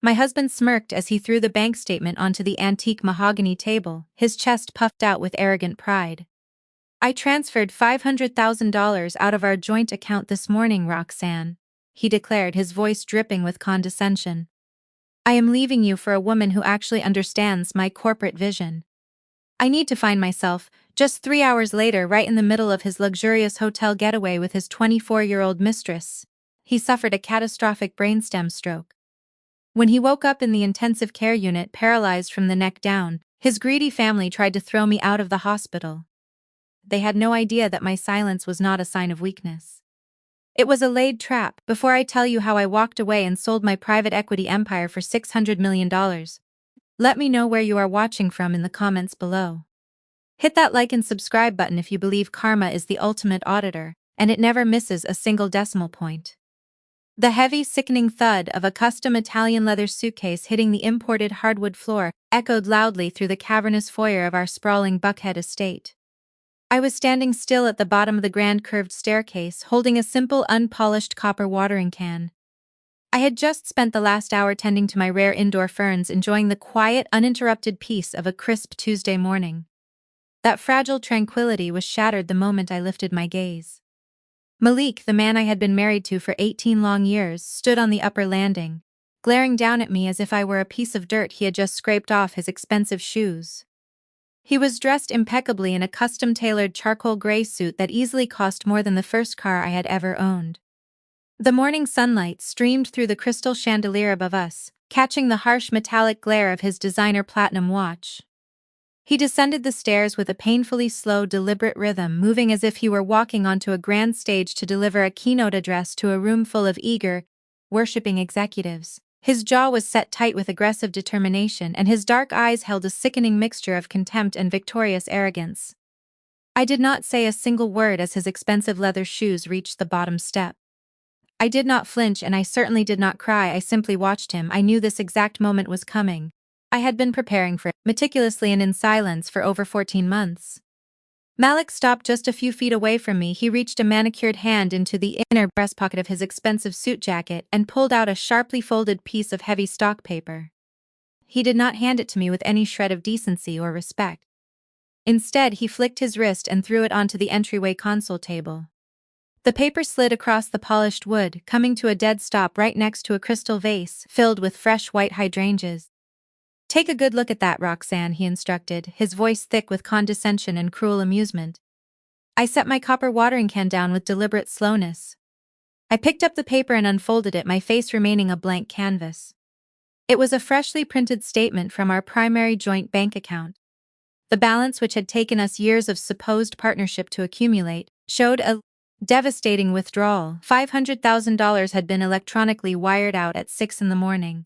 My husband smirked as he threw the bank statement onto the antique mahogany table, his chest puffed out with arrogant pride. I transferred $500,000 out of our joint account this morning, Roxanne, he declared, his voice dripping with condescension. I am leaving you for a woman who actually understands my corporate vision. I need to find myself, just 3 hours later, right in the middle of his luxurious hotel getaway with his 24-year-old mistress. He suffered a catastrophic brainstem stroke. When he woke up in the intensive care unit, paralyzed from the neck down, his greedy family tried to throw me out of the hospital. They had no idea that my silence was not a sign of weakness. It was a laid trap. Before I tell you how I walked away and sold my private equity empire for $600 million, let me know where you are watching from in the comments below. Hit that like and subscribe button if you believe karma is the ultimate auditor, and it never misses a single decimal point. The heavy, sickening thud of a custom Italian leather suitcase hitting the imported hardwood floor echoed loudly through the cavernous foyer of our sprawling Buckhead estate. I was standing still at the bottom of the grand curved staircase, holding a simple, unpolished copper watering can. I had just spent the last hour tending to my rare indoor ferns, enjoying the quiet, uninterrupted peace of a crisp Tuesday morning. That fragile tranquility was shattered the moment I lifted my gaze. Malik, the man I had been married to for 18 long years, stood on the upper landing, glaring down at me as if I were a piece of dirt he had just scraped off his expensive shoes. He was dressed impeccably in a custom-tailored charcoal gray suit that easily cost more than the first car I had ever owned. The morning sunlight streamed through the crystal chandelier above us, catching the harsh metallic glare of his designer platinum watch. He descended the stairs with a painfully slow, deliberate rhythm, moving as if he were walking onto a grand stage to deliver a keynote address to a room full of eager, worshipping executives. His jaw was set tight with aggressive determination, and his dark eyes held a sickening mixture of contempt and victorious arrogance. I did not say a single word as his expensive leather shoes reached the bottom step. I did not flinch, and I certainly did not cry. I simply watched him. I knew this exact moment was coming. I had been preparing for it, meticulously and in silence, for over 14 months. Malik stopped just a few feet away from me. He reached a manicured hand into the inner breast pocket of his expensive suit jacket and pulled out a sharply folded piece of heavy stock paper. He did not hand it to me with any shred of decency or respect. Instead, he flicked his wrist and threw it onto the entryway console table. The paper slid across the polished wood, coming to a dead stop right next to a crystal vase filled with fresh white hydrangeas. "Take a good look at that, Roxanne," he instructed, his voice thick with condescension and cruel amusement. I set my copper watering can down with deliberate slowness. I picked up the paper and unfolded it, my face remaining a blank canvas. It was a freshly printed statement from our primary joint bank account. The balance, which had taken us years of supposed partnership to accumulate, showed a devastating withdrawal. $500,000 had been electronically wired out at 6 in the morning.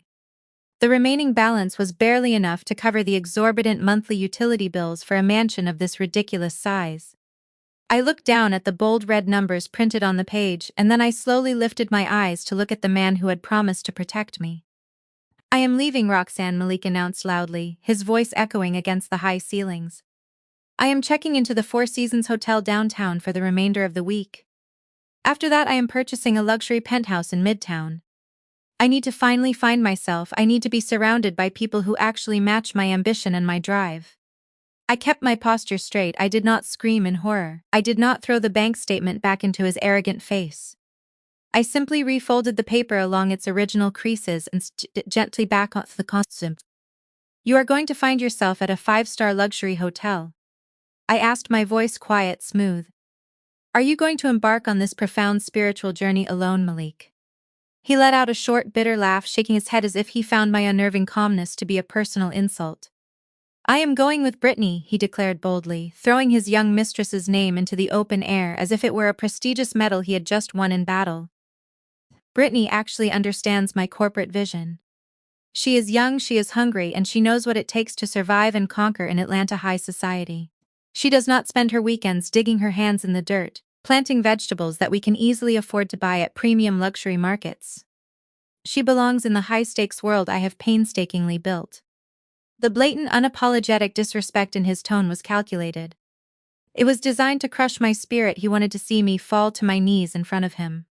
The remaining balance was barely enough to cover the exorbitant monthly utility bills for a mansion of this ridiculous size. I looked down at the bold red numbers printed on the page, and then I slowly lifted my eyes to look at the man who had promised to protect me. "I am leaving, Roxanne," Malik announced loudly, his voice echoing against the high ceilings. "I am checking into the Four Seasons Hotel downtown for the remainder of the week. After that, I am purchasing a luxury penthouse in Midtown. I need to finally find myself. I need to be surrounded by people who actually match my ambition and my drive." I kept my posture straight. I did not scream in horror. I did not throw the bank statement back into his arrogant face. I simply refolded the paper along its original creases and stitched it gently back onto the costume. "You are going to find yourself at a 5-star luxury hotel?" I asked, my voice quiet, smooth. "Are you going to embark on this profound spiritual journey alone, Malik?" He let out a short, bitter laugh, shaking his head as if he found my unnerving calmness to be a personal insult. "I am going with Brittany," he declared boldly, throwing his young mistress's name into the open air as if it were a prestigious medal he had just won in battle. "Brittany actually understands my corporate vision. She is young, she is hungry, and she knows what it takes to survive and conquer in Atlanta high society. She does not spend her weekends digging her hands in the dirt, planting vegetables that we can easily afford to buy at premium luxury markets. She belongs in the high-stakes world I have painstakingly built." The blatant, unapologetic disrespect in his tone was calculated. It was designed to crush my spirit. He wanted to see me fall to my knees in front of him.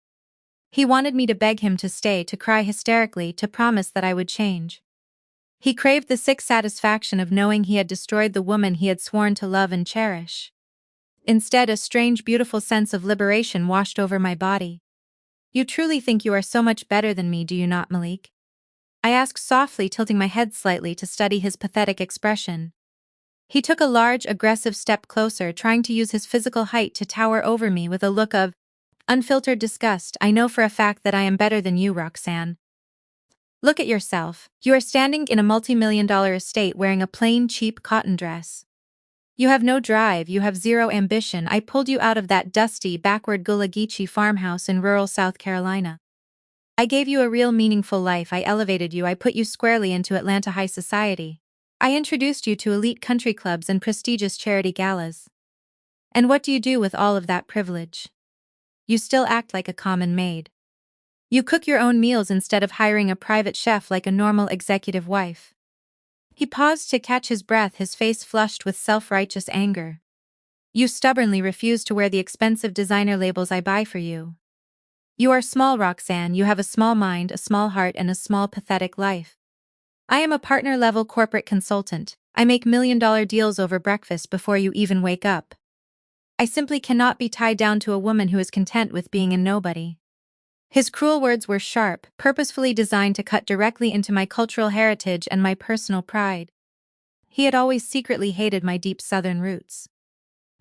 He wanted me to beg him to stay, to cry hysterically, to promise that I would change. He craved the sick satisfaction of knowing he had destroyed the woman he had sworn to love and cherish. Instead, a strange, beautiful sense of liberation washed over my body. You truly think you are so much better than me, do you not, Malik? I asked softly, tilting my head slightly to study his pathetic expression. He took a large, aggressive step closer, trying to use his physical height to tower over me with a look of unfiltered disgust. I know for a fact that I am better than you, Roxanne. Look at yourself. You are standing in a multi-million-dollar estate wearing a plain, cheap cotton dress. You have no drive, you have zero ambition. I pulled you out of that dusty, backward Gullah Geechee farmhouse in rural South Carolina. I gave you a real meaningful life. I elevated you. I put you squarely into Atlanta high society. I introduced you to elite country clubs and prestigious charity galas. And what do you do with all of that privilege? You still act like a common maid. You cook your own meals instead of hiring a private chef like a normal executive wife. He paused to catch his breath, his face flushed with self-righteous anger. You stubbornly refuse to wear the expensive designer labels I buy for you. You are small, Roxanne. You have a small mind, a small heart, and a small, pathetic life. I am a partner-level corporate consultant. I make million-dollar deals over breakfast before you even wake up. I simply cannot be tied down to a woman who is content with being a nobody. His cruel words were sharp, purposefully designed to cut directly into my cultural heritage and my personal pride. He had always secretly hated my deep Southern roots.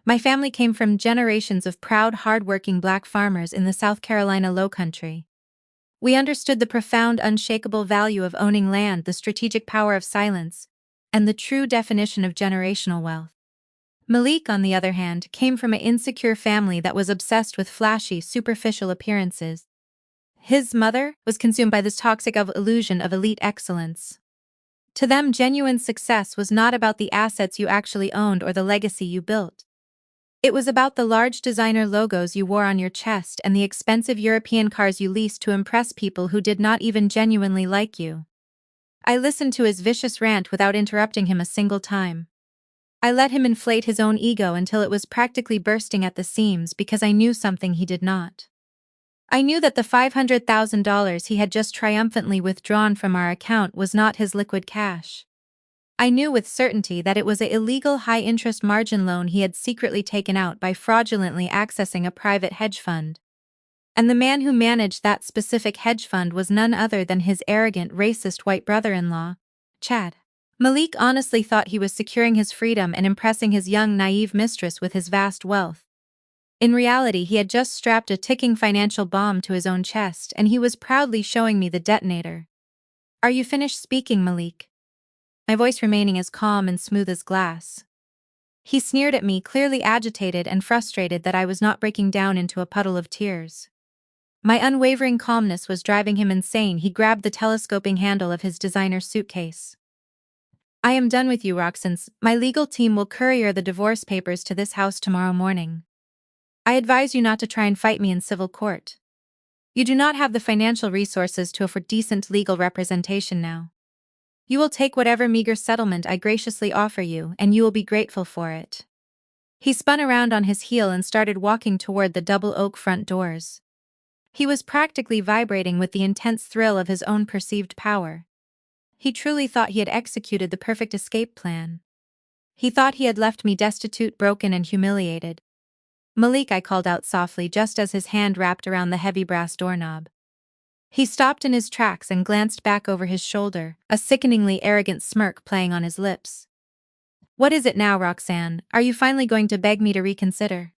My family came from generations of proud, hard-working black farmers in the South Carolina Lowcountry. We understood the profound, unshakable value of owning land, the strategic power of silence, and the true definition of generational wealth. Malik, on the other hand, came from an insecure family that was obsessed with flashy, superficial appearances. His mother was consumed by this toxic illusion of elite excellence. To them, genuine success was not about the assets you actually owned or the legacy you built. It was about the large designer logos you wore on your chest and the expensive European cars you leased to impress people who did not even genuinely like you. I listened to his vicious rant without interrupting him a single time. I let him inflate his own ego until it was practically bursting at the seams because I knew something he did not. I knew that the $500,000 he had just triumphantly withdrawn from our account was not his liquid cash. I knew with certainty that it was an illegal high-interest margin loan he had secretly taken out by fraudulently accessing a private hedge fund. And the man who managed that specific hedge fund was none other than his arrogant, racist white brother-in-law, Chad. Malik honestly thought he was securing his freedom and impressing his young, naive mistress with his vast wealth. In reality, he had just strapped a ticking financial bomb to his own chest, and he was proudly showing me the detonator. Are you finished speaking, Malik? My voice remaining as calm and smooth as glass. He sneered at me, clearly agitated and frustrated that I was not breaking down into a puddle of tears. My unwavering calmness was driving him insane. He grabbed the telescoping handle of his designer suitcase. I am done with you, Roxanne. My legal team will courier the divorce papers to this house tomorrow morning. I advise you not to try and fight me in civil court. You do not have the financial resources to afford decent legal representation now. You will take whatever meager settlement I graciously offer you, and you will be grateful for it. He spun around on his heel and started walking toward the double oak front doors. He was practically vibrating with the intense thrill of his own perceived power. He truly thought he had executed the perfect escape plan. He thought he had left me destitute, broken, and humiliated. Malik, I called out softly just as his hand wrapped around the heavy brass doorknob. He stopped in his tracks and glanced back over his shoulder, a sickeningly arrogant smirk playing on his lips. What is it now, Roxanne? Are you finally going to beg me to reconsider?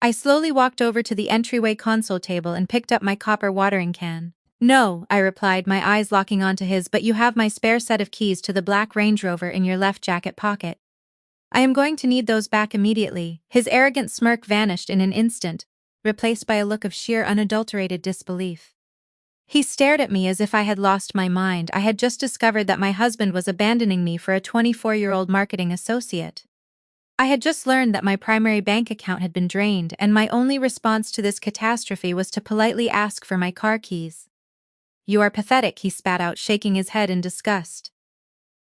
I slowly walked over to the entryway console table and picked up my copper watering can. No, I replied, my eyes locking onto his, but you have my spare set of keys to the black Range Rover in your left jacket pocket. I am going to need those back immediately. His arrogant smirk vanished in an instant, replaced by a look of sheer unadulterated disbelief. He stared at me as if I had lost my mind. I had just discovered that my husband was abandoning me for a 24-year-old marketing associate. I had just learned that my primary bank account had been drained, and my only response to this catastrophe was to politely ask for my car keys. You are pathetic, he spat out, shaking his head in disgust.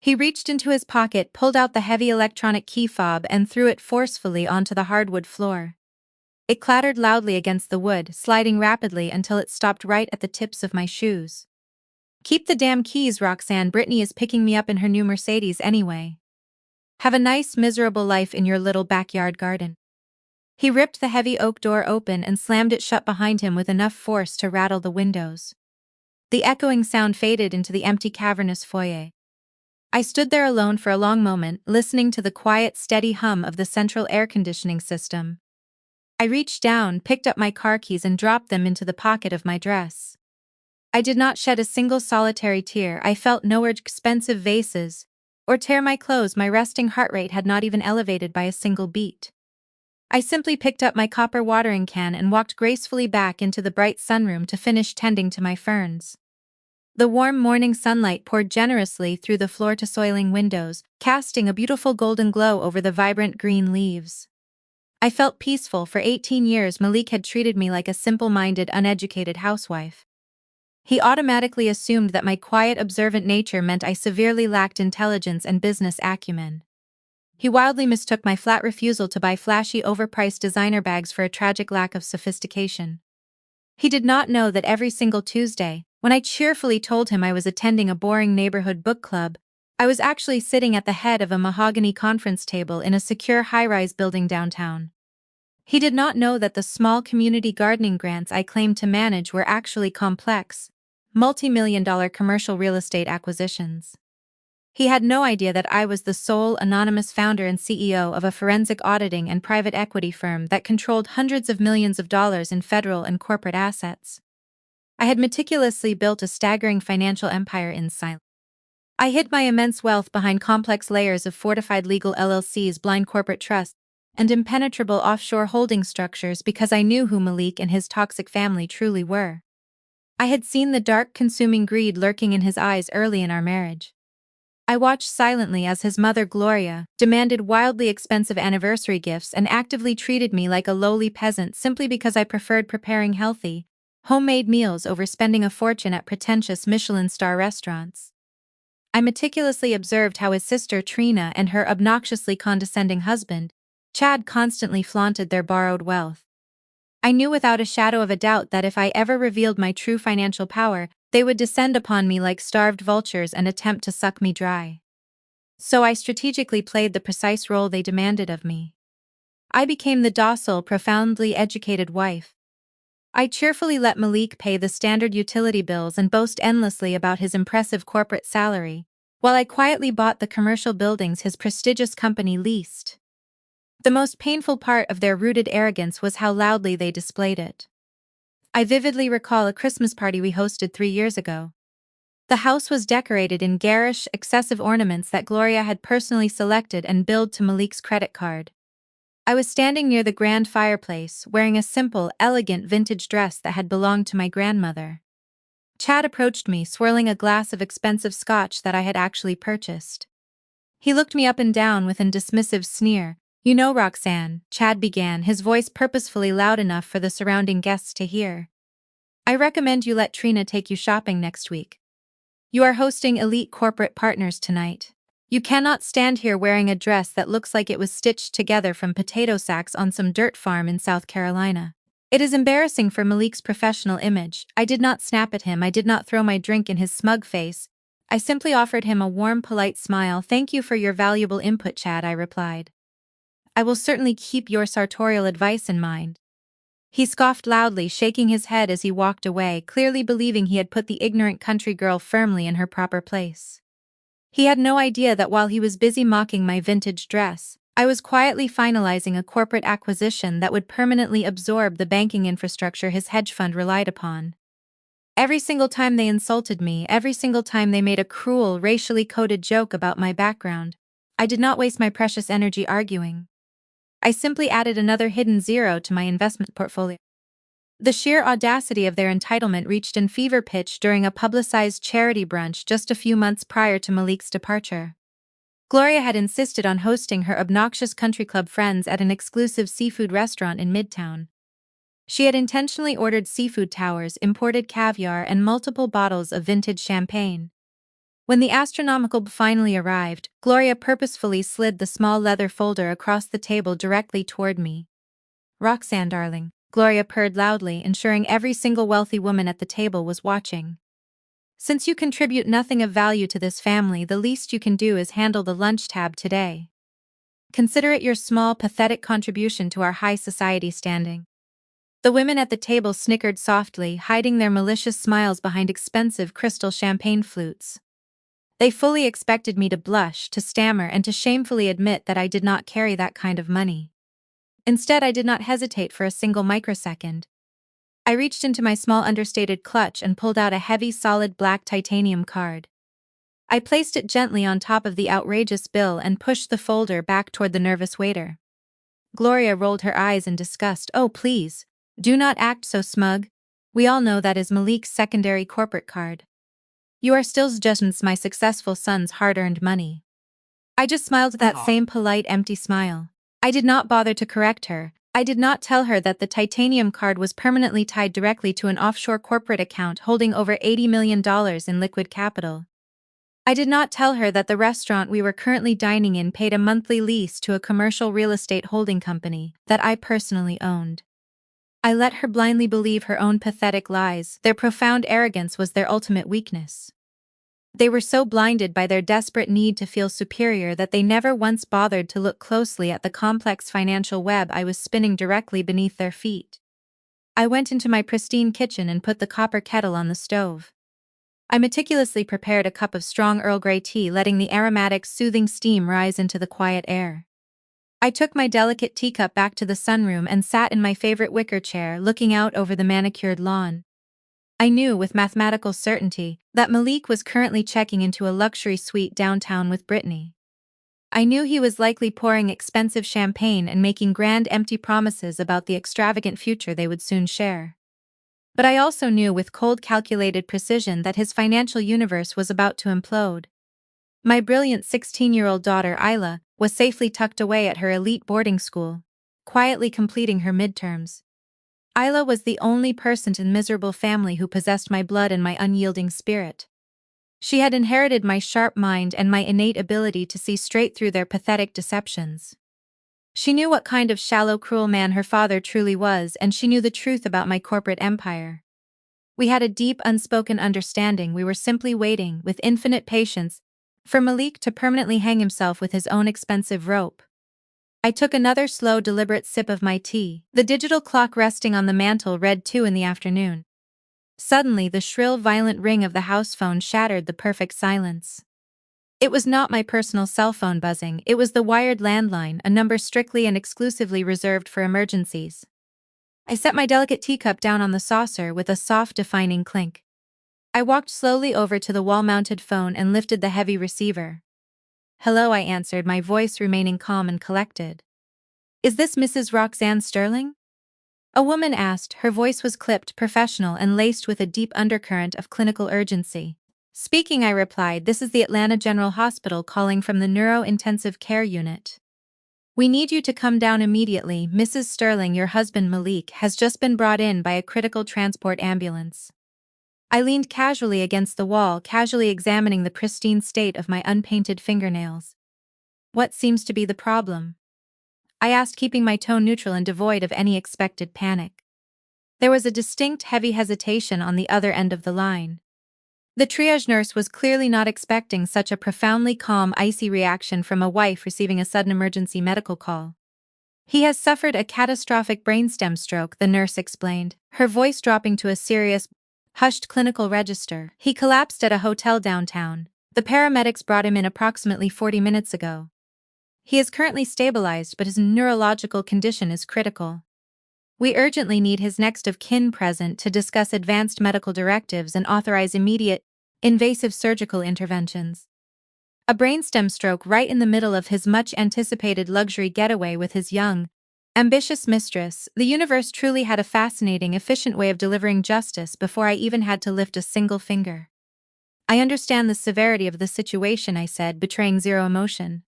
He reached into his pocket, pulled out the heavy electronic key fob, and threw it forcefully onto the hardwood floor. It clattered loudly against the wood, sliding rapidly until it stopped right at the tips of my shoes. Keep the damn keys, Roxanne. Brittany is picking me up in her new Mercedes anyway. Have a nice, miserable life in your little backyard garden. He ripped the heavy oak door open and slammed it shut behind him with enough force to rattle the windows. The echoing sound faded into the empty cavernous foyer. I stood there alone for a long moment, listening to the quiet, steady hum of the central air conditioning system. I reached down, picked up my car keys and dropped them into the pocket of my dress. I did not shed a single solitary tear. I felt no expensive vases, or tear my clothes. My resting heart rate had not even elevated by a single beat. I simply picked up my copper watering can and walked gracefully back into the bright sunroom to finish tending to my ferns. The warm morning sunlight poured generously through the floor-to-soiling windows, casting a beautiful golden glow over the vibrant green leaves. I felt peaceful. For 18 years Malik had treated me like a simple-minded, uneducated housewife. He automatically assumed that my quiet, observant nature meant I severely lacked intelligence and business acumen. He wildly mistook my flat refusal to buy flashy, overpriced designer bags for a tragic lack of sophistication. He did not know that every single Tuesday, when I cheerfully told him I was attending a boring neighborhood book club, I was actually sitting at the head of a mahogany conference table in a secure high-rise building downtown. He did not know that the small community gardening grants I claimed to manage were actually complex, multi-million-dollar commercial real estate acquisitions. He had no idea that I was the sole anonymous founder and CEO of a forensic auditing and private equity firm that controlled hundreds of millions of dollars in federal and corporate assets. I had meticulously built a staggering financial empire in silence. I hid my immense wealth behind complex layers of fortified legal LLCs, blind corporate trusts, and impenetrable offshore holding structures because I knew who Malik and his toxic family truly were. I had seen the dark, consuming greed lurking in his eyes early in our marriage. I watched silently as his mother, Gloria, demanded wildly expensive anniversary gifts and actively treated me like a lowly peasant simply because I preferred preparing healthy, homemade meals over spending a fortune at pretentious Michelin-star restaurants. I meticulously observed how his sister Trina and her obnoxiously condescending husband, Chad, constantly flaunted their borrowed wealth. I knew without a shadow of a doubt that if I ever revealed my true financial power, they would descend upon me like starved vultures and attempt to suck me dry. So I strategically played the precise role they demanded of me. I became the docile, profoundly educated wife. I cheerfully let Malik pay the standard utility bills and boast endlessly about his impressive corporate salary, while I quietly bought the commercial buildings his prestigious company leased. The most painful part of their rooted arrogance was how loudly they displayed it. I vividly recall a Christmas party we hosted 3 years ago. The house was decorated in garish, excessive ornaments that Gloria had personally selected and billed to Malik's credit card. I was standing near the grand fireplace, wearing a simple, elegant vintage dress that had belonged to my grandmother. Chad approached me, swirling a glass of expensive scotch that I had actually purchased. He looked me up and down with a dismissive sneer. "You know, Roxanne," Chad began, his voice purposefully loud enough for the surrounding guests to hear. "I recommend you let Trina take you shopping next week. You are hosting elite corporate partners tonight. You cannot stand here wearing a dress that looks like it was stitched together from potato sacks on some dirt farm in South Carolina. It is embarrassing for Malik's professional image." I did not snap at him. I did not throw my drink in his smug face. I simply offered him a warm, polite smile. "Thank you for your valuable input, Chad," I replied. "I will certainly keep your sartorial advice in mind." He scoffed loudly, shaking his head as he walked away, clearly believing he had put the ignorant country girl firmly in her proper place. He had no idea that while he was busy mocking my vintage dress, I was quietly finalizing a corporate acquisition that would permanently absorb the banking infrastructure his hedge fund relied upon. Every single time they insulted me, every single time they made a cruel, racially coded joke about my background, I did not waste my precious energy arguing. I simply added another hidden zero to my investment portfolio. The sheer audacity of their entitlement reached in fever pitch during a publicized charity brunch just a few months prior to Malik's departure. Gloria had insisted on hosting her obnoxious country club friends at an exclusive seafood restaurant in Midtown. She had intentionally ordered seafood towers, imported caviar, and multiple bottles of vintage champagne. When the astronomical bill finally arrived, Gloria purposefully slid the small leather folder across the table directly toward me. Roxanne, darling, Gloria purred loudly, ensuring every single wealthy woman at the table was watching. Since you contribute nothing of value to this family, the least you can do is handle the lunch tab today. Consider it your small, pathetic contribution to our high society standing. The women at the table snickered softly, hiding their malicious smiles behind expensive crystal champagne flutes. They fully expected me to blush, to stammer, and to shamefully admit that I did not carry that kind of money. Instead, I did not hesitate for a single microsecond. I reached into my small understated clutch and pulled out a heavy, solid black titanium card. I placed it gently on top of the outrageous bill and pushed the folder back toward the nervous waiter. Gloria rolled her eyes in disgust. "Oh, please, do not act so smug. We all know that is Malik's secondary corporate card. You are still just my successful son's hard-earned money." I just smiled that same polite, empty smile. I did not bother to correct her. I did not tell her that the titanium card was permanently tied directly to an offshore corporate account holding over $80 million in liquid capital. I did not tell her that the restaurant we were currently dining in paid a monthly lease to a commercial real estate holding company that I personally owned. I let her blindly believe her own pathetic lies. Their profound arrogance was their ultimate weakness. They were so blinded by their desperate need to feel superior that they never once bothered to look closely at the complex financial web I was spinning directly beneath their feet. I went into my pristine kitchen and put the copper kettle on the stove. I meticulously prepared a cup of strong Earl Grey tea, letting the aromatic, soothing steam rise into the quiet air. I took my delicate teacup back to the sunroom and sat in my favorite wicker chair, looking out over the manicured lawn. I knew with mathematical certainty that Malik was currently checking into a luxury suite downtown with Brittany. I knew he was likely pouring expensive champagne and making grand empty promises about the extravagant future they would soon share. But I also knew with cold calculated precision that his financial universe was about to implode. My brilliant 16-year-old daughter Isla was safely tucked away at her elite boarding school, quietly completing her midterms. Isla was the only person in miserable family who possessed my blood and my unyielding spirit. She had inherited my sharp mind and my innate ability to see straight through their pathetic deceptions. She knew what kind of shallow, cruel man her father truly was, and she knew the truth about my corporate empire. We had a deep, unspoken understanding. We were simply waiting, with infinite patience, for Malik to permanently hang himself with his own expensive rope. I took another slow, deliberate sip of my tea. The digital clock resting on the mantel read 2 in the afternoon. Suddenly, the shrill, violent ring of the house phone shattered the perfect silence. It was not my personal cell phone buzzing, it was the wired landline, a number strictly and exclusively reserved for emergencies. I set my delicate teacup down on the saucer with a soft, defining clink. I walked slowly over to the wall-mounted phone and lifted the heavy receiver. "Hello," I answered, my voice remaining calm and collected. "Is this Mrs. Roxanne Sterling?" A woman asked. Her voice was clipped, professional, and laced with a deep undercurrent of clinical urgency. "Speaking," I replied. "This is the Atlanta General Hospital calling from the Neuro-Intensive Care Unit. We need you to come down immediately. Mrs. Sterling, your husband Malik, has just been brought in by a critical transport ambulance." I leaned casually against the wall, casually examining the pristine state of my unpainted fingernails. "What seems to be the problem?" I asked, keeping my tone neutral and devoid of any expected panic. There was a distinct, heavy hesitation on the other end of the line. The triage nurse was clearly not expecting such a profoundly calm, icy reaction from a wife receiving a sudden emergency medical call. "He has suffered a catastrophic brainstem stroke," the nurse explained, her voice dropping to a serious, hushed clinical register. "He collapsed at a hotel downtown. The paramedics brought him in approximately 40 minutes ago. He is currently stabilized, but his neurological condition is critical. We urgently need his next of kin present to discuss advanced medical directives and authorize immediate, invasive surgical interventions." A brainstem stroke right in the middle of his much-anticipated luxury getaway with his young, ambitious mistress. The universe truly had a fascinating, efficient way of delivering justice before I even had to lift a single finger. "I understand the severity of the situation," I said, betraying zero emotion.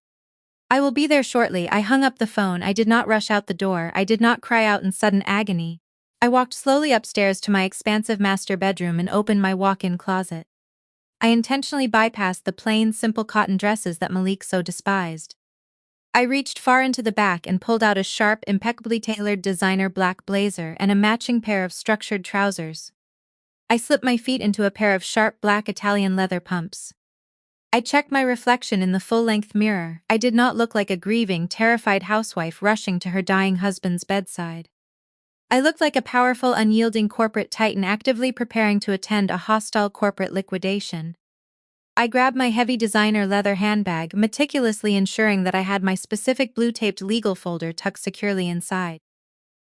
"I will be there shortly." I hung up the phone. I did not rush out the door. I did not cry out in sudden agony. I walked slowly upstairs to my expansive master bedroom and opened my walk-in closet. I intentionally bypassed the plain, simple cotton dresses that Malik so despised. I reached far into the back and pulled out a sharp, impeccably tailored designer black blazer and a matching pair of structured trousers. I slipped my feet into a pair of sharp black Italian leather pumps. I checked my reflection in the full-length mirror. I did not look like a grieving, terrified housewife rushing to her dying husband's bedside. I looked like a powerful, unyielding corporate titan actively preparing to attend a hostile corporate liquidation. I grabbed my heavy designer leather handbag, meticulously ensuring that I had my specific blue-taped legal folder tucked securely inside.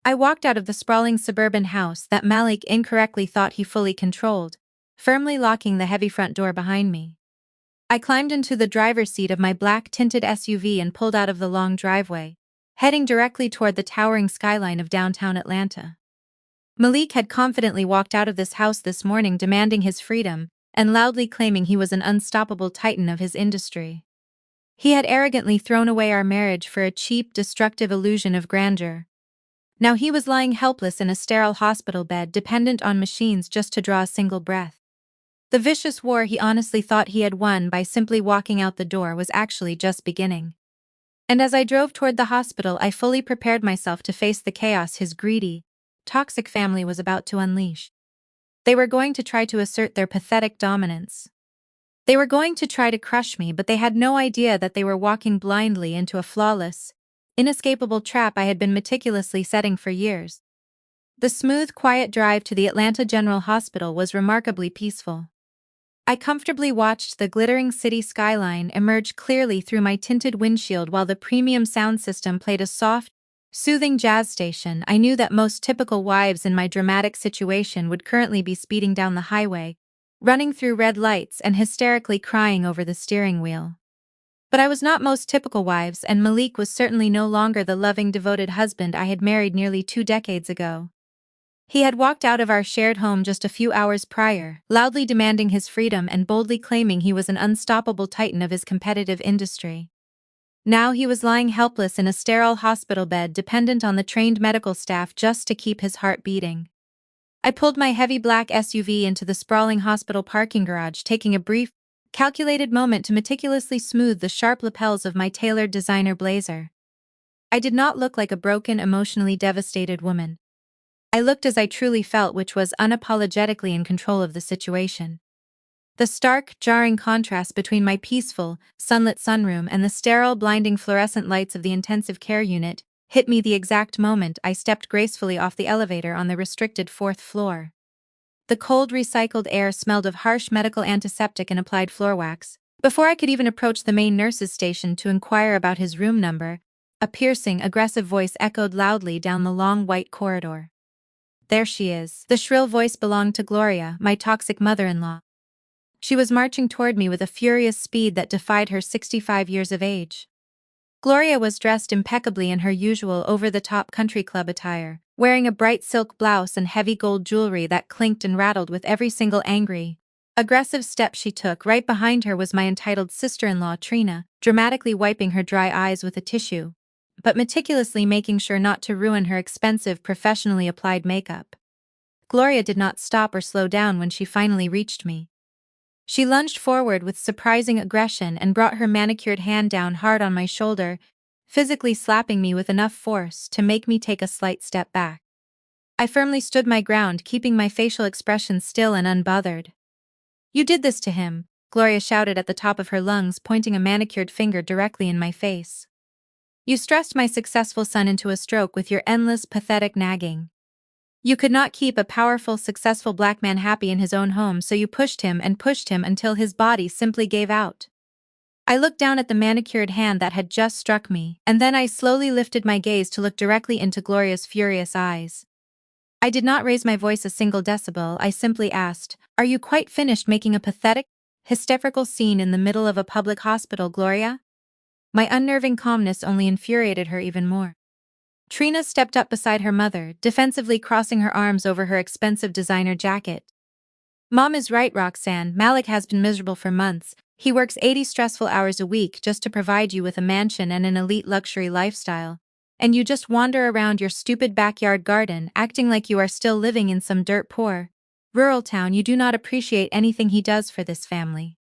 I walked out of the sprawling suburban house that Malik incorrectly thought he fully controlled, firmly locking the heavy front door behind me. I climbed into the driver's seat of my black-tinted SUV and pulled out of the long driveway, heading directly toward the towering skyline of downtown Atlanta. Malik had confidently walked out of this house this morning demanding his freedom and loudly claiming he was an unstoppable titan of his industry. He had arrogantly thrown away our marriage for a cheap, destructive illusion of grandeur. Now he was lying helpless in a sterile hospital bed dependent on machines just to draw a single breath. The vicious war he honestly thought he had won by simply walking out the door was actually just beginning. And as I drove toward the hospital, I fully prepared myself to face the chaos his greedy, toxic family was about to unleash. They were going to try to assert their pathetic dominance. They were going to try to crush me, but they had no idea that they were walking blindly into a flawless, inescapable trap I had been meticulously setting for years. The smooth, quiet drive to the Atlanta General Hospital was remarkably peaceful. I comfortably watched the glittering city skyline emerge clearly through my tinted windshield while the premium sound system played a soft, soothing jazz station. I knew that most typical wives in my dramatic situation would currently be speeding down the highway, running through red lights and hysterically crying over the steering wheel. But I was not most typical wives, and Malik was certainly no longer the loving, devoted husband I had married nearly 2 decades ago. He had walked out of our shared home just a few hours prior, loudly demanding his freedom and boldly claiming he was an unstoppable titan of his competitive industry. Now he was lying helpless in a sterile hospital bed dependent on the trained medical staff just to keep his heart beating. I pulled my heavy black SUV into the sprawling hospital parking garage, taking a brief, calculated moment to meticulously smooth the sharp lapels of my tailored designer blazer. I did not look like a broken, emotionally devastated woman. I looked as I truly felt, which was unapologetically in control of the situation. The stark, jarring contrast between my peaceful, sunlit sunroom and the sterile, blinding fluorescent lights of the intensive care unit hit me the exact moment I stepped gracefully off the elevator on the restricted 4th floor. The cold, recycled air smelled of harsh medical antiseptic and applied floor wax. Before I could even approach the main nurse's station to inquire about his room number, a piercing, aggressive voice echoed loudly down the long white corridor. "There she is." The shrill voice belonged to Gloria, my toxic mother-in-law. She was marching toward me with a furious speed that defied her 65 years of age. Gloria was dressed impeccably in her usual over-the-top country club attire, wearing a bright silk blouse and heavy gold jewelry that clinked and rattled with every single angry, aggressive step she took. Right behind her was my entitled sister-in-law, Trina, dramatically wiping her dry eyes with a tissue, but meticulously making sure not to ruin her expensive, professionally applied makeup. Gloria did not stop or slow down when she finally reached me. She lunged forward with surprising aggression and brought her manicured hand down hard on my shoulder, physically slapping me with enough force to make me take a slight step back. I firmly stood my ground, keeping my facial expression still and unbothered. "You did this to him," Gloria shouted at the top of her lungs, pointing a manicured finger directly in my face. "You stressed my successful son into a stroke with your endless, pathetic nagging. You could not keep a powerful, successful black man happy in his own home, so you pushed him until his body simply gave out." I looked down at the manicured hand that had just struck me, and then I slowly lifted my gaze to look directly into Gloria's furious eyes. I did not raise my voice a single decibel. I simply asked, "Are you quite finished making a pathetic, hysterical scene in the middle of a public hospital, Gloria?" My unnerving calmness only infuriated her even more. Trina stepped up beside her mother, defensively crossing her arms over her expensive designer jacket. "Mom is right, Roxanne. Malik has been miserable for months. He works 80 stressful hours a week just to provide you with a mansion and an elite luxury lifestyle. And you just wander around your stupid backyard garden acting like you are still living in some dirt poor, rural town. You do not appreciate anything he does for this family."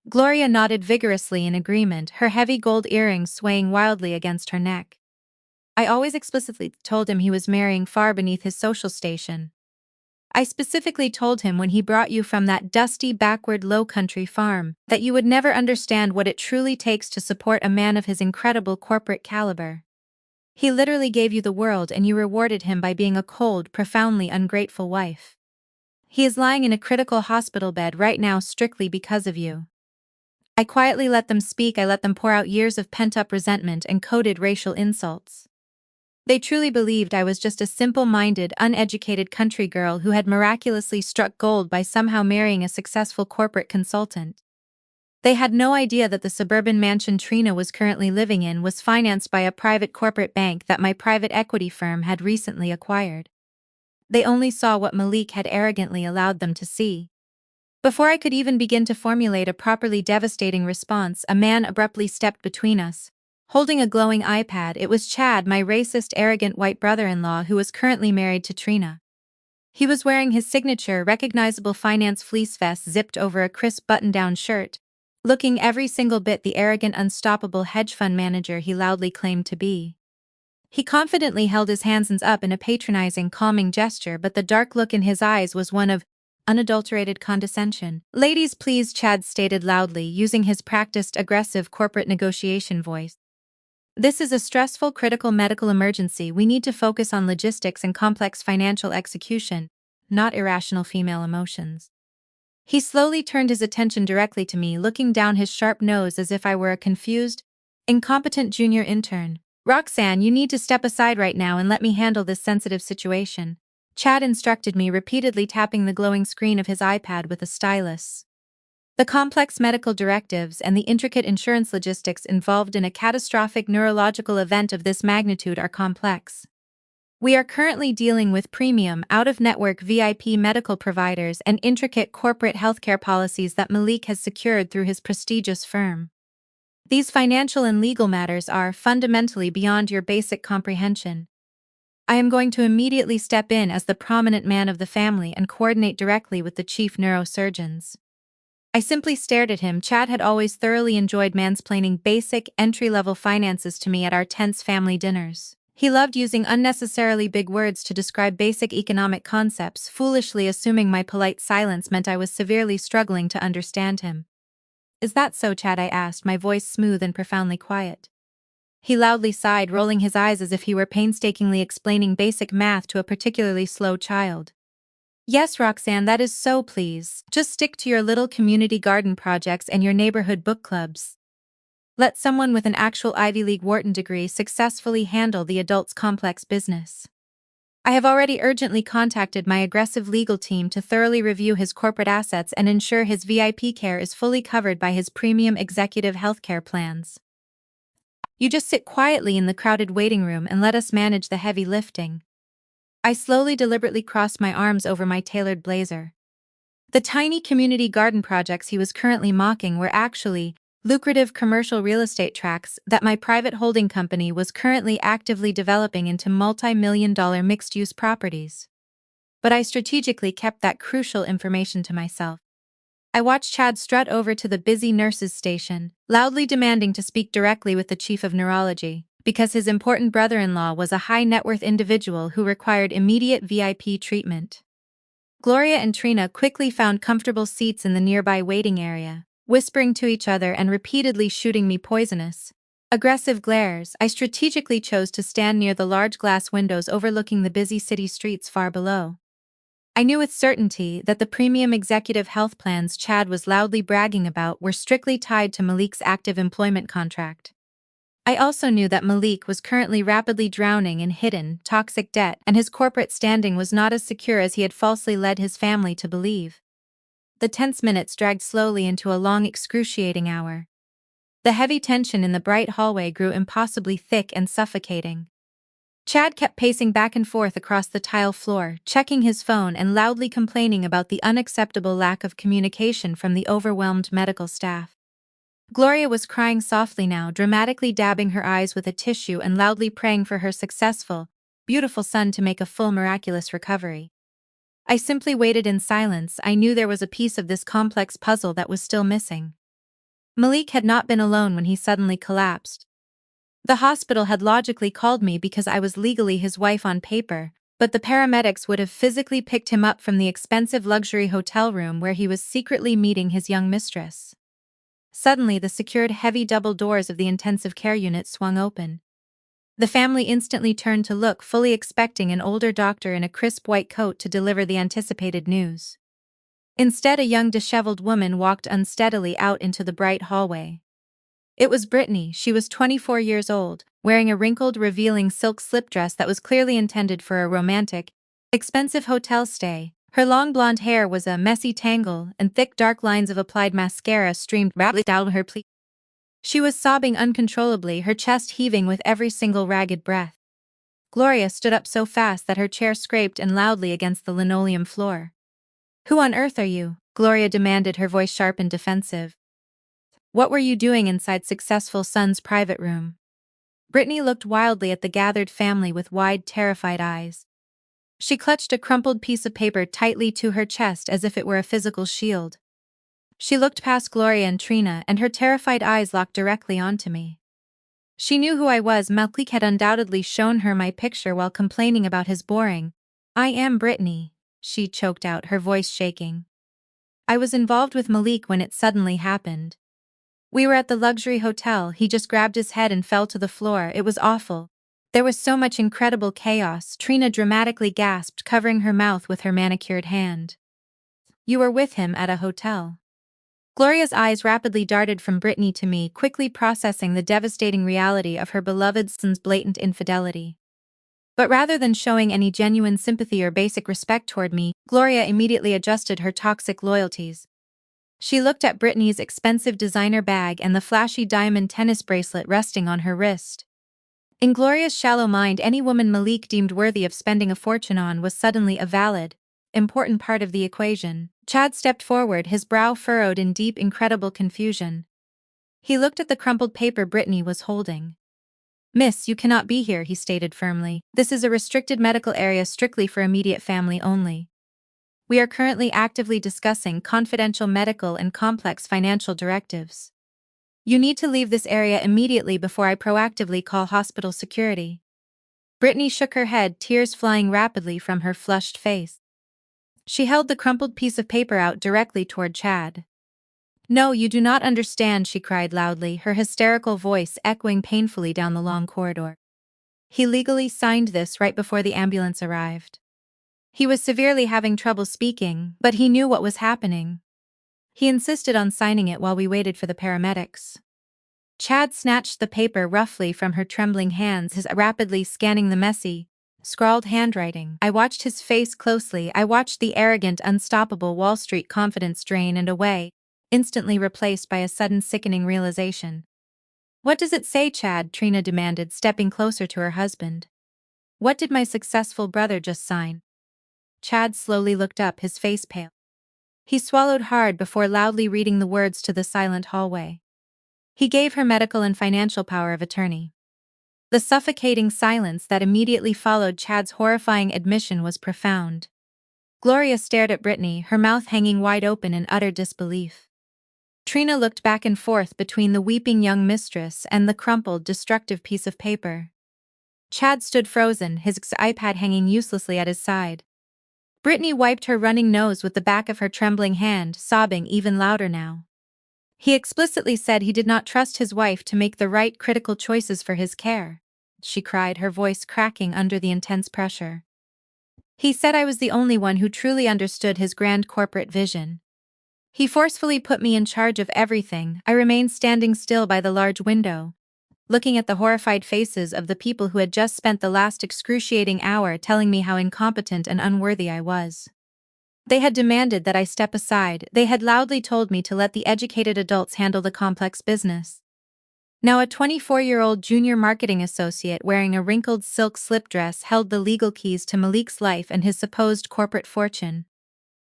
Gloria nodded vigorously in agreement, her heavy gold earrings swaying wildly against her neck. I always explicitly told him he was marrying far beneath his social station. I specifically told him when he brought you from that dusty, backward, low-country farm that you would never understand what it truly takes to support a man of his incredible corporate caliber. He literally gave you the world and you rewarded him by being a cold, profoundly ungrateful wife. He is lying in a critical hospital bed right now strictly because of you. I quietly let them speak. I let them pour out years of pent-up resentment and coded racial insults. They truly believed I was just a simple-minded, uneducated country girl who had miraculously struck gold by somehow marrying a successful corporate consultant. They had no idea that the suburban mansion Trina was currently living in was financed by a private corporate bank that my private equity firm had recently acquired. They only saw what Malik had arrogantly allowed them to see. Before I could even begin to formulate a properly devastating response, a man abruptly stepped between us. Holding a glowing iPad, it was Chad, my racist, arrogant white brother-in-law who was currently married to Trina. He was wearing his signature, recognizable finance fleece vest zipped over a crisp button-down shirt, looking every single bit the arrogant, unstoppable hedge fund manager he loudly claimed to be. He confidently held his hands up in a patronizing, calming gesture, but the dark look in his eyes was one of unadulterated condescension. "Ladies, please," Chad stated loudly, using his practiced, aggressive corporate negotiation voice. "This is a stressful, critical medical emergency. We need to focus on logistics and complex financial execution, not irrational female emotions." He slowly turned his attention directly to me, looking down his sharp nose as if I were a confused, incompetent junior intern. "Roxanne, you need to step aside right now and let me handle this sensitive situation," Chad instructed me, repeatedly tapping the glowing screen of his iPad with a stylus. The complex medical directives and the intricate insurance logistics involved in a catastrophic neurological event of this magnitude are complex. We are currently dealing with premium, out-of-network VIP medical providers and intricate corporate healthcare policies that Malik has secured through his prestigious firm. These financial and legal matters are fundamentally beyond your basic comprehension. I am going to immediately step in as the prominent man of the family and coordinate directly with the chief neurosurgeons. I simply stared at him. Chad had always thoroughly enjoyed mansplaining basic, entry-level finances to me at our tense family dinners. He loved using unnecessarily big words to describe basic economic concepts, foolishly assuming my polite silence meant I was severely struggling to understand him. "Is that so, Chad?" I asked, my voice smooth and profoundly quiet. He loudly sighed, rolling his eyes as if he were painstakingly explaining basic math to a particularly slow child. "Yes, Roxanne, that is so. Please, just stick to your little community garden projects and your neighborhood book clubs. Let someone with an actual Ivy League Wharton degree successfully handle the adult's complex business. I have already urgently contacted my aggressive legal team to thoroughly review his corporate assets and ensure his VIP care is fully covered by his premium executive healthcare plans. You just sit quietly in the crowded waiting room and let us manage the heavy lifting." I slowly, deliberately crossed my arms over my tailored blazer. The tiny community garden projects he was currently mocking were actually lucrative commercial real estate tracts that my private holding company was currently actively developing into multi-million-dollar mixed-use properties. But I strategically kept that crucial information to myself. I watched Chad strut over to the busy nurses' station, loudly demanding to speak directly with the chief of neurology, because his important brother-in-law was a high-net-worth individual who required immediate VIP treatment. Gloria and Trina quickly found comfortable seats in the nearby waiting area, whispering to each other and repeatedly shooting me poisonous, aggressive glares. I strategically chose to stand near the large glass windows overlooking the busy city streets far below. I knew with certainty that the premium executive health plans Chad was loudly bragging about were strictly tied to Malik's active employment contract. I also knew that Malik was currently rapidly drowning in hidden, toxic debt, and his corporate standing was not as secure as he had falsely led his family to believe. The tense minutes dragged slowly into a long, excruciating hour. The heavy tension in the bright hallway grew impossibly thick and suffocating. Chad kept pacing back and forth across the tile floor, checking his phone and loudly complaining about the unacceptable lack of communication from the overwhelmed medical staff. Gloria was crying softly now, dramatically dabbing her eyes with a tissue and loudly praying for her successful, beautiful son to make a full, miraculous recovery. I simply waited in silence. I knew there was a piece of this complex puzzle that was still missing. Malik had not been alone when he suddenly collapsed. The hospital had logically called me because I was legally his wife on paper, but the paramedics would have physically picked him up from the expensive luxury hotel room where he was secretly meeting his young mistress. Suddenly, the secured heavy double doors of the intensive care unit swung open. The family instantly turned to look, fully expecting an older doctor in a crisp white coat to deliver the anticipated news. Instead, a young disheveled woman walked unsteadily out into the bright hallway. It was Brittany. She was 24 years old, wearing a wrinkled, revealing silk slip dress that was clearly intended for a romantic, expensive hotel stay. Her long blonde hair was a messy tangle, and thick dark lines of applied mascara streamed rapidly down her pleats. She was sobbing uncontrollably, her chest heaving with every single ragged breath. Gloria stood up so fast that her chair scraped and loudly against the linoleum floor. "Who on earth are you?" Gloria demanded, her voice sharp and defensive. "What were you doing inside Successful Son's private room?" Brittany looked wildly at the gathered family with wide, terrified eyes. She clutched a crumpled piece of paper tightly to her chest as if it were a physical shield. She looked past Gloria and Trina, and her terrified eyes locked directly onto me. She knew who I was. Malik had undoubtedly shown her my picture while complaining about his boring. "I am Brittany," she choked out, her voice shaking. "I was involved with Malik when it suddenly happened. We were at the luxury hotel, he just grabbed his head and fell to the floor. It was awful. There was so much incredible chaos," Trina dramatically gasped, covering her mouth with her manicured hand. "You were with him at a hotel?" Gloria's eyes rapidly darted from Brittany to me, quickly processing the devastating reality of her beloved son's blatant infidelity. But rather than showing any genuine sympathy or basic respect toward me, Gloria immediately adjusted her toxic loyalties. She looked at Brittany's expensive designer bag and the flashy diamond tennis bracelet resting on her wrist. In Gloria's shallow mind, any woman Malik deemed worthy of spending a fortune on was suddenly a valid, important part of the equation. Chad stepped forward, his brow furrowed in deep, incredible confusion. He looked at the crumpled paper Brittany was holding. "Miss, you cannot be here," he stated firmly. "This is a restricted medical area strictly for immediate family only. We are currently actively discussing confidential medical and complex financial directives. You need to leave this area immediately before I proactively call hospital security." Brittany shook her head, tears flying rapidly from her flushed face. She held the crumpled piece of paper out directly toward Chad. "No, you do not understand," she cried loudly, her hysterical voice echoing painfully down the long corridor. "He legally signed this right before the ambulance arrived." He was severely having trouble speaking, but he knew what was happening. He insisted on signing it while we waited for the paramedics. Chad snatched the paper roughly from her trembling hands, his rapidly scanning the messy, scrawled handwriting. I watched his face closely. I watched the arrogant, unstoppable Wall Street confidence drain and away, instantly replaced by a sudden sickening realization. "What does it say, Chad?" Trina demanded, stepping closer to her husband. "What did my successful brother just sign?" Chad slowly looked up, his face pale. He swallowed hard before loudly reading the words to the silent hallway. "He gave her medical and financial power of attorney." The suffocating silence that immediately followed Chad's horrifying admission was profound. Gloria stared at Brittany, her mouth hanging wide open in utter disbelief. Trina looked back and forth between the weeping young mistress and the crumpled, destructive piece of paper. Chad stood frozen, his iPad hanging uselessly at his side. Brittany wiped her running nose with the back of her trembling hand, sobbing even louder now. "He explicitly said he did not trust his wife to make the right critical choices for his care," she cried, her voice cracking under the intense pressure. "He said I was the only one who truly understood his grand corporate vision. He forcefully put me in charge of everything." I remained standing still by the large window, looking at the horrified faces of the people who had just spent the last excruciating hour telling me how incompetent and unworthy I was. They had demanded that I step aside. They had loudly told me to let the educated adults handle the complex business. Now a 24-year-old junior marketing associate wearing a wrinkled silk slip dress held the legal keys to Malik's life and his supposed corporate fortune.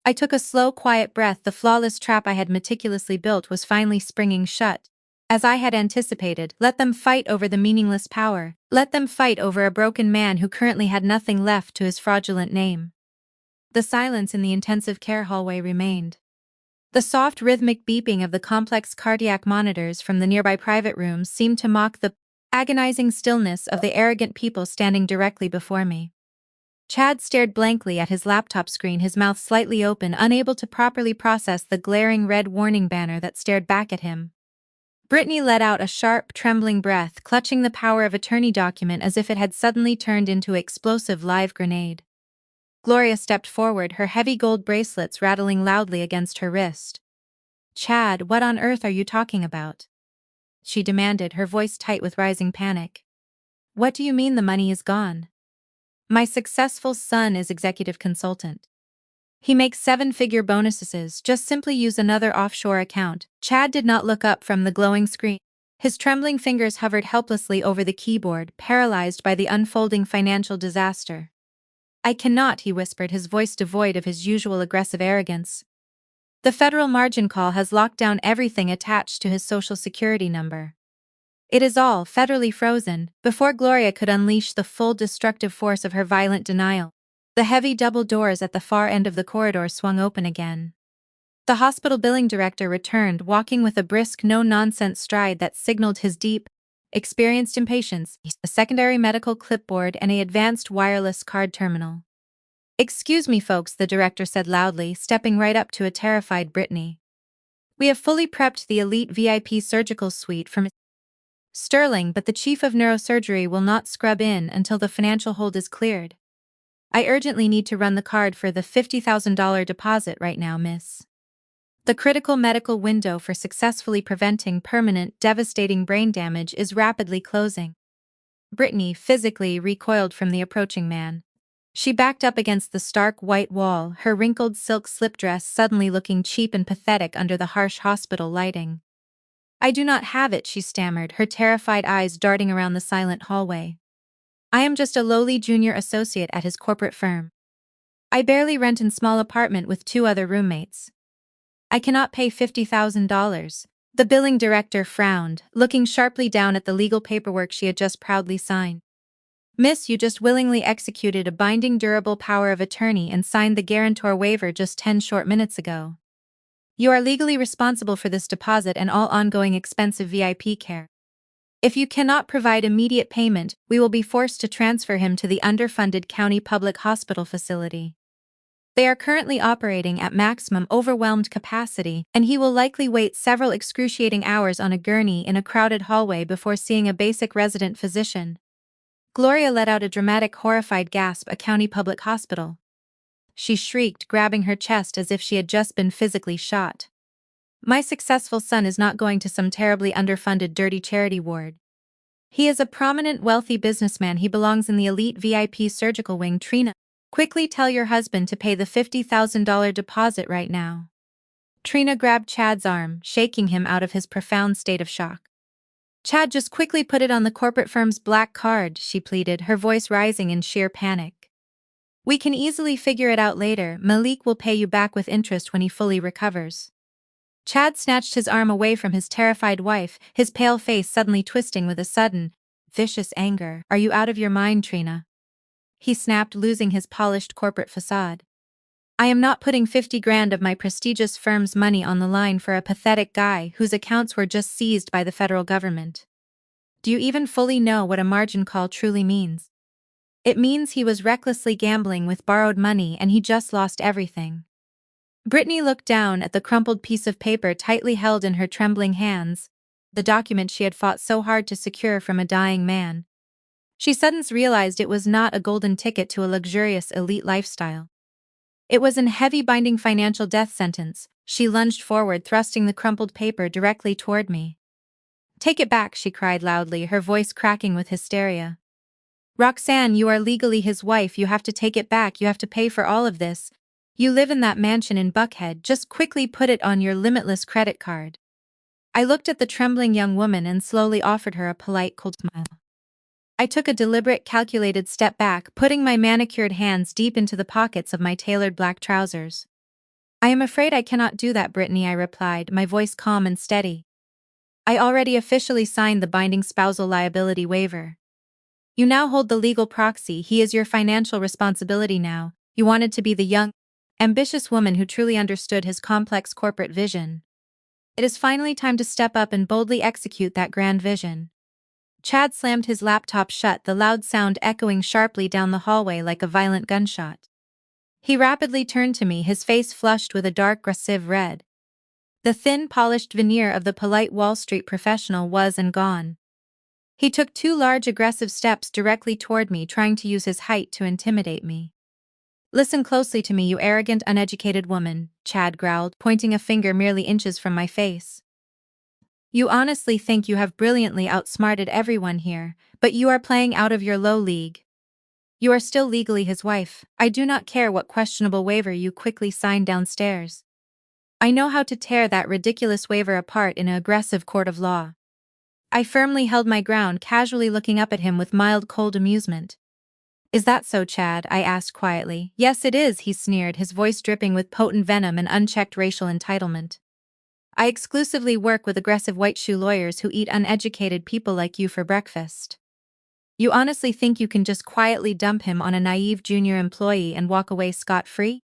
I took a slow, quiet breath. The flawless trap I had meticulously built was finally springing shut. As I had anticipated, let them fight over the meaningless power. Let them fight over a broken man who currently had nothing left to his fraudulent name. The silence in the intensive care hallway remained. The soft rhythmic beeping of the complex cardiac monitors from the nearby private rooms seemed to mock the agonizing stillness of the arrogant people standing directly before me. Chad stared blankly at his laptop screen, his mouth slightly open, unable to properly process the glaring red warning banner that stared back at him. Brittany let out a sharp, trembling breath, clutching the power of attorney document as if it had suddenly turned into an explosive live grenade. Gloria stepped forward, her heavy gold bracelets rattling loudly against her wrist. "Chad, what on earth are you talking about?" she demanded, her voice tight with rising panic. "What do you mean the money is gone?" "My successful son is executive consultant. He makes seven-figure bonuses, just simply use another offshore account." Chad did not look up from the glowing screen. His trembling fingers hovered helplessly over the keyboard, paralyzed by the unfolding financial disaster. "I cannot," he whispered, his voice devoid of his usual aggressive arrogance. "The federal margin call has locked down everything attached to his social security number. It is all federally frozen." Before Gloria could unleash the full destructive force of her violent denial, the heavy double doors at the far end of the corridor swung open again. The hospital billing director returned, walking with a brisk, no-nonsense stride that signaled his deep, experienced impatience, a secondary medical clipboard and an advanced wireless card terminal. "Excuse me, folks," the director said loudly, stepping right up to a terrified Brittany. "We have fully prepped the elite VIP surgical suite for Miss Sterling, but the chief of neurosurgery will not scrub in until the financial hold is cleared. I urgently need to run the card for the $50,000 deposit right now, miss. The critical medical window for successfully preventing permanent, devastating brain damage is rapidly closing." Brittany physically recoiled from the approaching man. She backed up against the stark white wall, her wrinkled silk slip dress suddenly looking cheap and pathetic under the harsh hospital lighting. "I do not have it," she stammered, her terrified eyes darting around the silent hallway. "I am just a lowly junior associate at his corporate firm. I barely rent in small apartment with 2 other roommates. I cannot pay $50,000. The billing director frowned, looking sharply down at the legal paperwork she had just proudly signed. "Miss, you just willingly executed a binding durable power of attorney and signed the guarantor waiver just 10 short minutes ago. You are legally responsible for this deposit and all ongoing expensive VIP care. If you cannot provide immediate payment, we will be forced to transfer him to the underfunded county public hospital facility. They are currently operating at maximum overwhelmed capacity, and he will likely wait several excruciating hours on a gurney in a crowded hallway before seeing a basic resident physician." Gloria let out a dramatic, horrified gasp. "A county public hospital?" she shrieked, grabbing her chest as if she had just been physically shot. "My successful son is not going to some terribly underfunded dirty charity ward. He is a prominent, wealthy businessman. He belongs in the elite VIP surgical wing." "Trina, quickly tell your husband to pay the $50,000 deposit right now." Trina grabbed Chad's arm, shaking him out of his profound state of shock. "Chad, just quickly put it on the corporate firm's black card," she pleaded, her voice rising in sheer panic. "We can easily figure it out later. Malik will pay you back with interest when he fully recovers." Chad snatched his arm away from his terrified wife, his pale face suddenly twisting with a sudden, vicious anger. "Are you out of your mind, Trina?" he snapped, losing his polished corporate facade. "I am not putting 50 grand of my prestigious firm's money on the line for a pathetic guy whose accounts were just seized by the federal government. Do you even fully know what a margin call truly means? It means he was recklessly gambling with borrowed money and he just lost everything." Brittany looked down at the crumpled piece of paper tightly held in her trembling hands, the document she had fought so hard to secure from a dying man. She suddenly realized it was not a golden ticket to a luxurious elite lifestyle. It was an heavy binding financial death sentence. She lunged forward, thrusting the crumpled paper directly toward me. "Take it back," she cried loudly, her voice cracking with hysteria. "Roxanne, you are legally his wife. You have to take it back. You have to pay for all of this. You live in that mansion in Buckhead. Just quickly put it on your limitless credit card." I looked at the trembling young woman and slowly offered her a polite, cold smile. I took a deliberate, calculated step back, putting my manicured hands deep into the pockets of my tailored black trousers. "I am afraid I cannot do that, Brittany," I replied, my voice calm and steady. "I already officially signed the binding spousal liability waiver. You now hold the legal proxy. He is your financial responsibility now. You wanted to be the young ambitious woman who truly understood his complex corporate vision. It is finally time to step up and boldly execute that grand vision. Chad slammed his laptop shut, the loud sound echoing sharply down the hallway like a violent gunshot. He rapidly turned to me, his face flushed with a dark, aggressive red. The thin, polished veneer of the polite Wall Street professional was and gone. He took 2 large, aggressive steps directly toward me, trying to use his height to intimidate me. "Listen closely to me, you arrogant, uneducated woman," Chad growled, pointing a finger merely inches from my face. "You honestly think you have brilliantly outsmarted everyone here, but you are playing out of your low league. You are still legally his wife. I do not care what questionable waiver you quickly signed downstairs. I know how to tear that ridiculous waiver apart in an aggressive court of law." I firmly held my ground, casually looking up at him with mild, cold amusement. "Is that so, Chad?" I asked quietly. "Yes, it is," he sneered, his voice dripping with potent venom and unchecked racial entitlement. "I exclusively work with aggressive white shoe lawyers who eat uneducated people like you for breakfast. You honestly think you can just quietly dump him on a naive junior employee and walk away scot-free?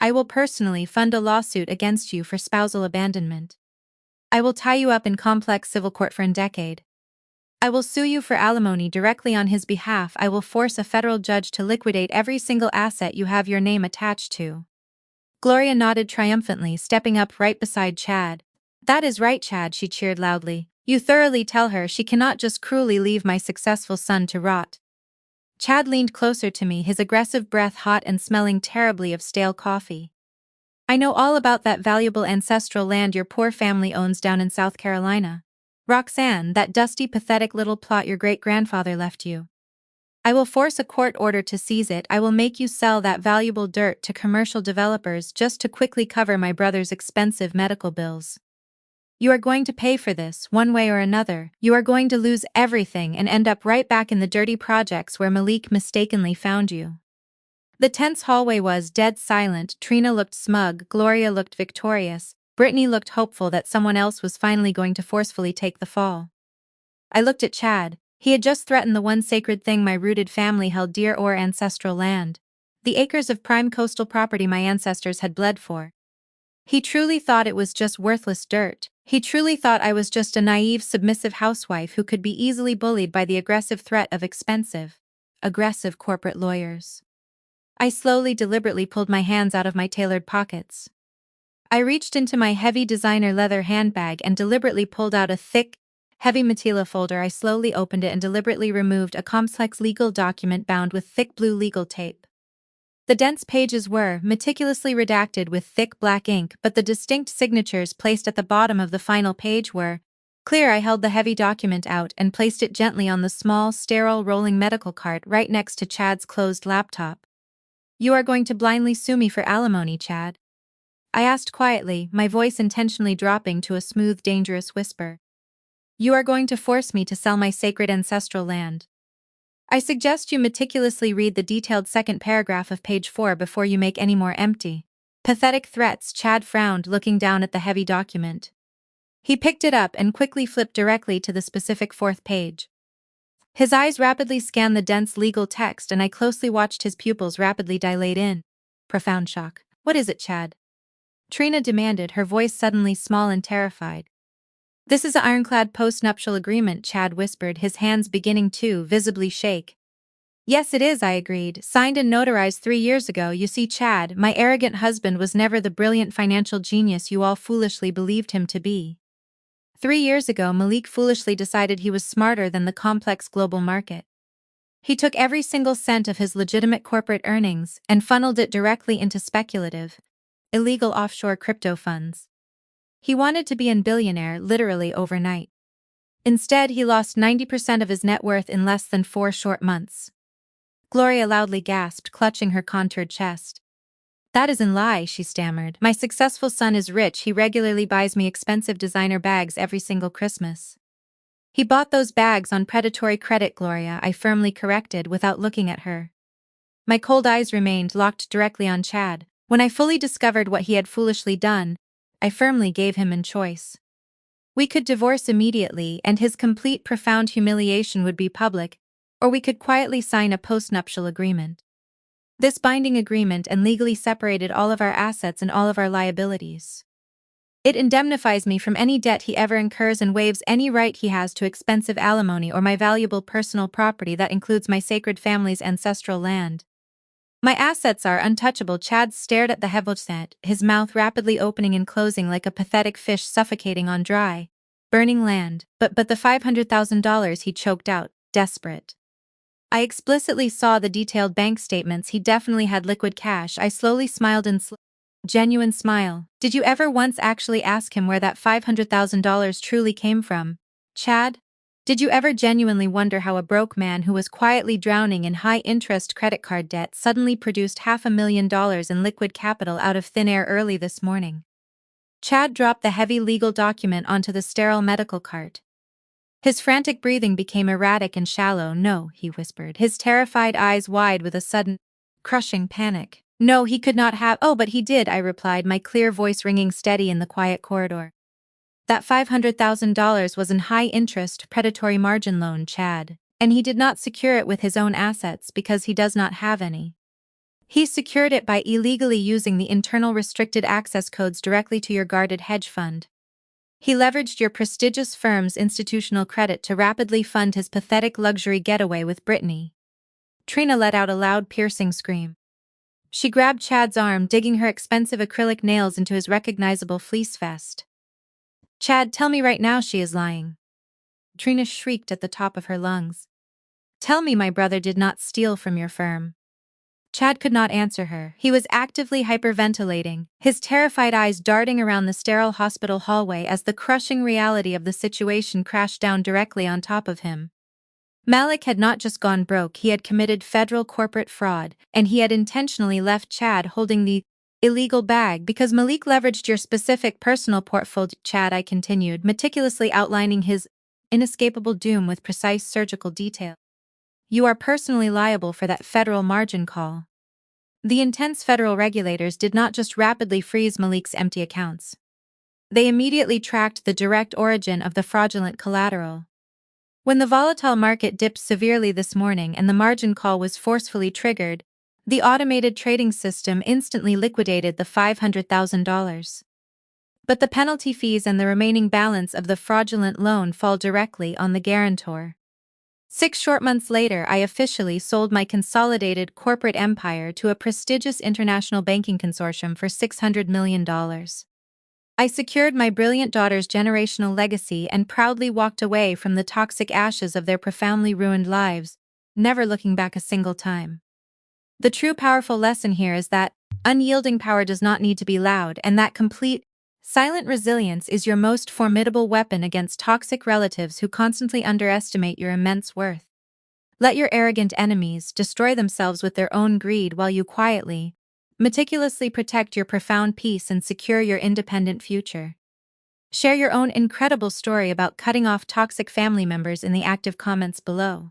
I will personally fund a lawsuit against you for spousal abandonment. I will tie you up in complex civil court for a decade. I will sue you for alimony directly on his behalf. I will force a federal judge to liquidate every single asset you have your name attached to." Gloria nodded triumphantly, stepping up right beside Chad. "That is right, Chad," she cheered loudly. "You thoroughly tell her she cannot just cruelly leave my successful son to rot." Chad leaned closer to me, his aggressive breath hot and smelling terribly of stale coffee. "I know all about that valuable ancestral land your poor family owns down in South Carolina. Roxanne, that dusty, pathetic little plot your great-grandfather left you. I will force a court order to seize it. I will make you sell that valuable dirt to commercial developers just to quickly cover my brother's expensive medical bills. You are going to pay for this, one way or another. You are going to lose everything and end up right back in the dirty projects where Malik mistakenly found you." The tense hallway was dead silent. Trina looked smug, Gloria looked victorious, Brittany looked hopeful that someone else was finally going to forcefully take the fall. I looked at Chad. He had just threatened the one sacred thing my rooted family held dear, our ancestral land. The acres of prime coastal property my ancestors had bled for. He truly thought it was just worthless dirt. He truly thought I was just a naive, submissive housewife who could be easily bullied by the aggressive threat of aggressive corporate lawyers. I slowly, deliberately pulled my hands out of my tailored pockets. I reached into my heavy designer leather handbag and deliberately pulled out a thick, heavy manila folder. I slowly opened it and deliberately removed a complex legal document bound with thick blue legal tape. The dense pages were meticulously redacted with thick black ink, but the distinct signatures placed at the bottom of the final page were clear. I held the heavy document out and placed it gently on the small, sterile rolling medical cart right next to Chad's closed laptop. "You are going to blindly sue me for alimony, Chad?" I asked quietly, my voice intentionally dropping to a smooth, dangerous whisper. "You are going to force me to sell my sacred ancestral land. I suggest you meticulously read the detailed second paragraph of page 4 before you make any more empty, pathetic threats." Chad frowned, looking down at the heavy document. He picked it up and quickly flipped directly to the specific 4th page. His eyes rapidly scanned the dense legal text, and I closely watched his pupils rapidly dilate in profound shock. "What is it, Chad?" Trina demanded, her voice suddenly small and terrified. "This is an ironclad post-nuptial agreement," Chad whispered, his hands beginning to visibly shake. "Yes, it is," I agreed. "Signed and notarized 3 years ago. You see, Chad, my arrogant husband was never the brilliant financial genius you all foolishly believed him to be. 3 years ago, Malik foolishly decided he was smarter than the complex global market. He took every single cent of his legitimate corporate earnings and funneled it directly into speculative, illegal offshore crypto funds. He wanted to be a billionaire literally overnight. Instead, he lost 90% of his net worth in less than 4 short months." Gloria loudly gasped, clutching her contoured chest. "That is a lie," she stammered. "My successful son is rich. He regularly buys me expensive designer bags every single Christmas." "He bought those bags on predatory credit, Gloria," I firmly corrected without looking at her. My cold eyes remained locked directly on Chad. When I fully discovered what he had foolishly done, I firmly gave him a choice. We could divorce immediately and his complete profound humiliation would be public, or we could quietly sign a postnuptial agreement. This binding agreement and legally separated all of our assets and all of our liabilities. It indemnifies me from any debt he ever incurs and waives any right he has to expensive alimony or my valuable personal property that includes my sacred family's ancestral land. My assets are untouchable. Chad stared at the Hevelset, his mouth rapidly opening and closing like a pathetic fish suffocating on dry, burning land. But the $500,000, he choked out, desperate. I explicitly saw the detailed bank statements. He definitely had liquid cash. I slowly smiled and genuine smile. Did you ever once actually ask him where that $500,000 truly came from, Chad? Did you ever genuinely wonder how a broke man who was quietly drowning in high-interest credit card debt suddenly produced $500,000 in liquid capital out of thin air early this morning? Chad dropped the heavy legal document onto the sterile medical cart. His frantic breathing became erratic and shallow. No, he whispered, his terrified eyes wide with a sudden, crushing panic. No, he could not have. Oh, but he did, I replied, my clear voice ringing steady in the quiet corridor. That $500,000 was an high-interest, predatory margin loan, Chad, and he did not secure it with his own assets because he does not have any. He secured it by illegally using the internal restricted access codes directly to your guarded hedge fund. He leveraged your prestigious firm's institutional credit to rapidly fund his pathetic luxury getaway with Brittany. Trina let out a loud, piercing scream. She grabbed Chad's arm, digging her expensive acrylic nails into his recognizable fleece vest. Chad, tell me right now she is lying. Trina shrieked at the top of her lungs. Tell me my brother did not steal from your firm. Chad could not answer her. He was actively hyperventilating, his terrified eyes darting around the sterile hospital hallway as the crushing reality of the situation crashed down directly on top of him. Malik had not just gone broke, he had committed federal corporate fraud, and he had intentionally left Chad holding the illegal bag because Malik leveraged your specific personal portfolio. Chad, I continued, meticulously outlining his inescapable doom with precise surgical detail. You are personally liable for that federal margin call. The intense federal regulators did not just rapidly freeze Malik's empty accounts. They immediately tracked the direct origin of the fraudulent collateral. When the volatile market dipped severely this morning and the margin call was forcefully triggered, the automated trading system instantly liquidated the $500,000. But the penalty fees and the remaining balance of the fraudulent loan fall directly on the guarantor. 6 short months later, I officially sold my consolidated corporate empire to a prestigious international banking consortium for $600 million. I secured my brilliant daughter's generational legacy and proudly walked away from the toxic ashes of their profoundly ruined lives, never looking back a single time. The true powerful lesson here is that unyielding power does not need to be loud, and that complete, silent resilience is your most formidable weapon against toxic relatives who constantly underestimate your immense worth. Let your arrogant enemies destroy themselves with their own greed while you quietly, meticulously protect your profound peace and secure your independent future. Share your own incredible story about cutting off toxic family members in the active comments below.